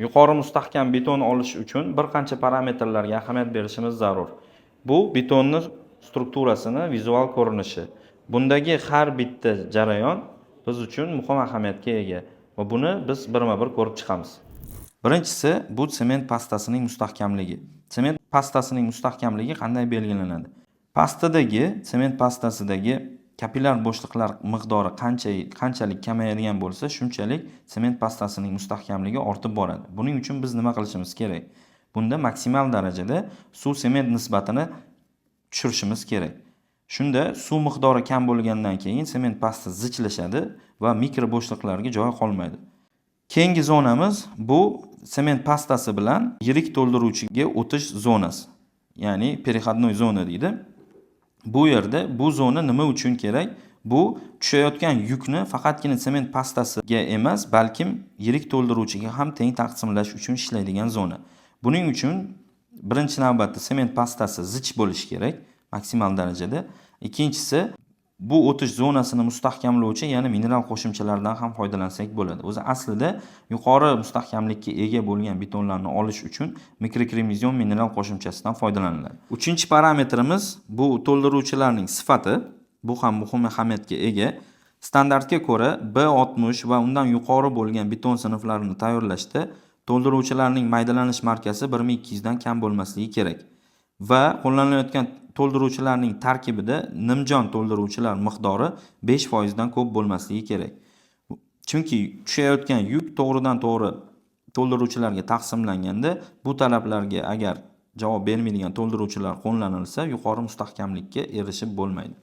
Yuqori mustahkam beton olish uchun bir qancha parametrlarga ahamiyat berishimiz zarur. Bu betonning strukturasini vizual ko'rinishi. Bundagi har bitta jarayon biz uchun muhim ahamiyatga ega va buni biz birma-bir ko'rib chiqamiz. Birinchisi bu sement pastasining mustahkamligi. Sement pastasining mustahkamligi qanday belgilanadi? Pastadagi sement pastasidagi kapillar bo'shliqlar miqdori qanchalik kamayadigan bo'lsa, shunchalik sement pastasining mustahkamligi ortib boradi. Buning uchun biz nima qilishimiz kerak? Bunda maksimal darajada suv sement nisbatini tushirishimiz kerak. Shunda suv miqdori kam bo'lgandan keyin sement pasta zichlashadi va mikro bo'shliqlarga joy qolmaydi. Keyingi zonamiz bu sement pastasi bilan yirik to'ldiruvchiga o'tish zonasi. Ya'ni переходной zona deydi. Bu yerda bu zona nima uchun kerak? Bu tushayotgan yukni faqatgina sement pastasiga emas, balkim yirik to'ldiruvchiga ham teng taqsimlash uchun ishlaydigan zona. Buning uchun birinchi navbatda sement pastasi zich bo'lishi kerak maksimal darajada. Ikkinchisi bu o'tish zonasini mustahkamlovchi, ya'ni mineral qo'shimchalaridan ham foydalansak bo'ladi. O'zi aslida yuqori mustahkamlikka ega bo'lgan betonlarni olish uchun mikrokremizyon mineral qo'shimchasidan foydalaniladi. Uchinchi parametrimiz bu to'ldiruvchilarning sifati. Bu ham muhim ahamiyatga ega. Standartga ko'ra B60 va undan yuqori bo'lgan beton sinflarini tayyorlashda to'ldiruvchilarning maydalanish markasi 1200 dan kam bo'lmasligi kerak. Va qo'llanilayotgan to'ldiruvchilarning tarkibida nimjon to'ldiruvchilar miqdori 5% dan ko'p bo'lmasligi kerak. Chunki tushayotgan yuk to'g'ridan-to'g'ri to'ldiruvchilarga taqsimlanganda bu talablarga agar javob bermaydigan to'ldiruvchilar qo'llanilsa, yuqori mustahkamlikka erishib bo'lmaydi.